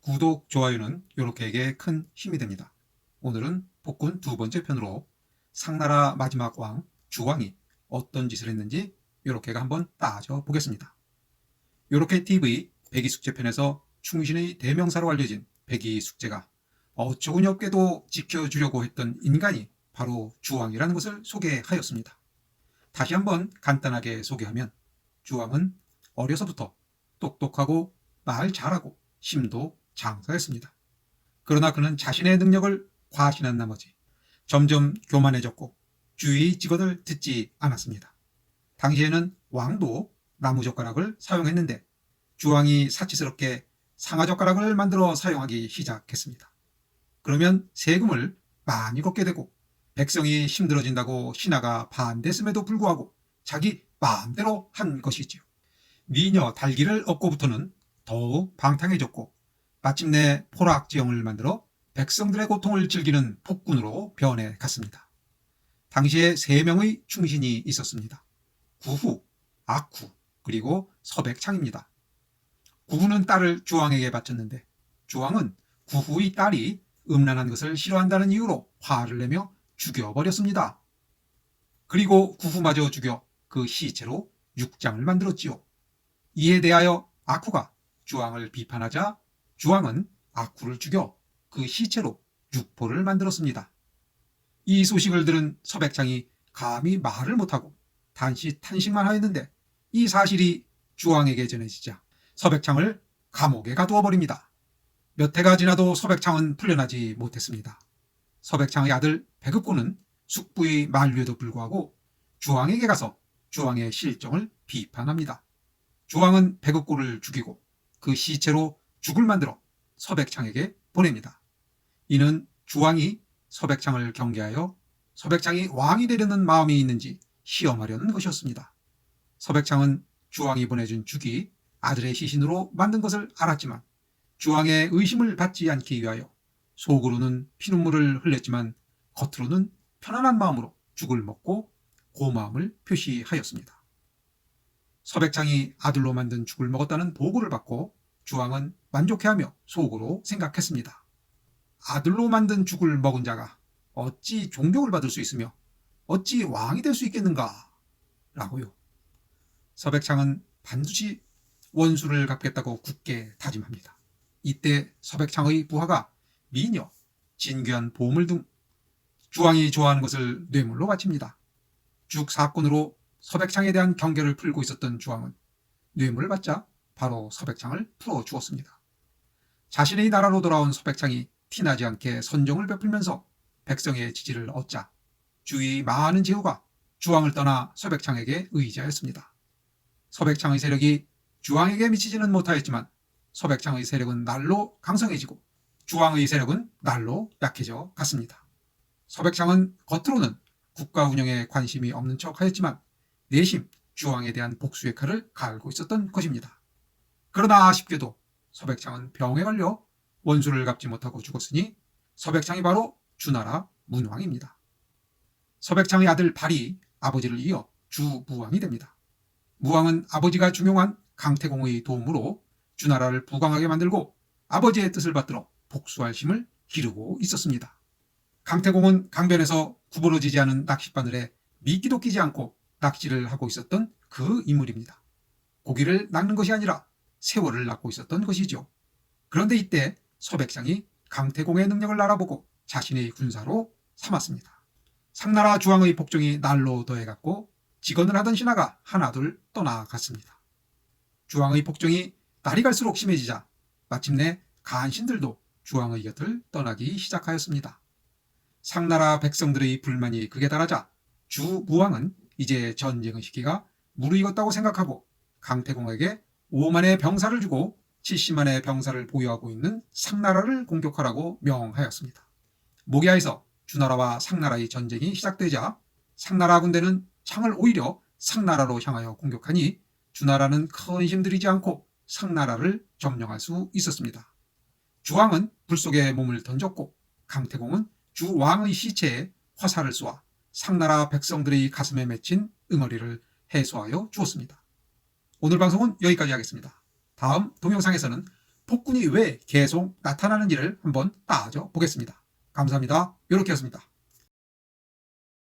구독, 좋아요는 요렇게에게 큰 힘이 됩니다. 오늘은 폭군 두 번째 편으로 상나라 마지막 왕 주왕이 어떤 짓을 했는지 요렇게가 한번 따져 보겠습니다. 요렇게 TV 백이숙제편에서 충신의 대명사로 알려진 백이숙제가 어처구니없게도 지켜주려고 했던 인간이 바로 주왕이라는 것을 소개하였습니다. 다시 한번 간단하게 소개하면 주왕은 어려서부터 똑똑하고 말 잘하고 심도 장사했습니다. 그러나 그는 자신의 능력을 과신한 나머지 점점 교만해졌고 주위 직원을 듣지 않았습니다. 당시에는 왕도 나무젓가락을 사용했는데 주왕이 사치스럽게 상아젓가락을 만들어 사용하기 시작했습니다. 그러면 세금을 많이 걷게 되고 백성이 힘들어진다고 신하가 반대했음에도 불구하고 자기 마음대로 한 것이지요. 미녀 달기를 얻고부터는 더욱 방탕해졌고 마침내 포락지형을 만들어 백성들의 고통을 즐기는 폭군으로 변해갔습니다. 당시에 3명의 충신이 있었습니다. 구후, 악후, 그리고 서백창입니다. 구후는 딸을 주왕에게 바쳤는데 주왕은 구후의 딸이 음란한 것을 싫어한다는 이유로 화를 내며 죽여버렸습니다. 그리고 구후마저 죽여 그 시체로 육장을 만들었지요. 이에 대하여 악후가 주왕을 비판하자 주왕은 악후를 죽여 그 시체로 육포를 만들었습니다. 이 소식을 들은 서백창이 감히 말을 못하고 단시 탄식만 하였는데 이 사실이 주왕에게 전해지자 서백창을 감옥에 가두어 버립니다. 몇 해가 지나도 서백창은 풀려나지 못했습니다. 서백창의 아들 백읍고는 숙부의 만류에도 불구하고 주왕에게 가서 주왕의 실정을 비판합니다. 주왕은 백읍고를 죽이고 그 시체로 죽을 만들어 서백창에게 보냅니다. 이는 주왕이 서백창을 경계하여 서백창이 왕이 되려는 마음이 있는지 시험하려는 것이었습니다. 서백창은 주왕이 보내준 죽이 아들의 시신으로 만든 것을 알았지만 주왕의 의심을 받지 않기 위하여 속으로는 피눈물을 흘렸지만 겉으로는 편안한 마음으로 죽을 먹고 고마움을 표시하였습니다. 서백창이 아들로 만든 죽을 먹었다는 보고를 받고 주왕은 만족해하며 속으로 생각했습니다. 아들로 만든 죽을 먹은 자가 어찌 존경을 받을 수 있으며 어찌 왕이 될 수 있겠는가 라고요. 서백창은 반드시 원수를 갚겠다고 굳게 다짐합니다. 이때 서백창의 부하가 미녀, 진귀한 보물 등 주왕이 좋아하는 것을 뇌물로 바칩니다. 죽 사건으로 서백창에 대한 경계를 풀고 있었던 주왕은 뇌물을 받자 바로 서백창을 풀어주었습니다. 자신의 나라로 돌아온 서백창이 티나지 않게 선정을 베풀면서 백성의 지지를 얻자 주위 많은 제후가 주왕을 떠나 서백창에게 의지하였습니다. 서백창의 세력이 주왕에게 미치지는 못하였지만 서백창의 세력은 날로 강성해지고 주왕의 세력은 날로 약해져 갔습니다. 서백창은 겉으로는 국가 운영에 관심이 없는 척하였지만 내심 주왕에 대한 복수의 칼을 갈고 있었던 것입니다. 그러나 아쉽게도 서백창은 병에 걸려 원수를 갚지 못하고 죽었으니 서백창이 바로 주나라 문왕입니다. 서백창의 아들 발이 아버지를 이어 주무왕이 됩니다. 무왕은 아버지가 중용한 강태공의 도움으로 주나라를 부강하게 만들고 아버지의 뜻을 받들어 복수할 힘을 기르고 있었습니다. 강태공은 강변에서 구부러지지 않은 낚싯바늘에 미끼도 끼지 않고 낚시를 하고 있었던 그 인물입니다. 고기를 낚는 것이 아니라 세월을 낚고 있었던 것이죠. 그런데 이때 서백창이 강태공의 능력을 알아보고 자신의 군사로 삼았습니다. 상나라 주왕의 복종이 날로 더해갔고 직언을 하던 신하가 하나둘 떠나갔습니다. 주왕의 복종이 날이 갈수록 심해지자 마침내 간신들도 주왕의 곁을 떠나기 시작하였습니다. 상나라 백성들의 불만이 극에 달하자 주무왕은 이제 전쟁의 시기가 무르익었다고 생각하고 강태공에게 5만의 병사를 주고 70만의 병사를 보유하고 있는 상나라를 공격하라고 명하였습니다. 모기하에서 주나라와 상나라의 전쟁이 시작되자 상나라 군대는 창을 오히려 상나라로 향하여 공격하니 주나라는 큰 힘들이지 않고 상나라를 점령할 수 있었습니다. 주왕은 불 속에 몸을 던졌고 강태공은 주왕의 시체에 화살을 쏘아 상나라 백성들의 가슴에 맺힌 응어리를 해소하여 주었습니다. 오늘 방송은 여기까지 하겠습니다. 다음 동영상에서는 폭군이 왜 계속 나타나는지를 한번 따져 보겠습니다. 감사합니다. 요렇게였습니다.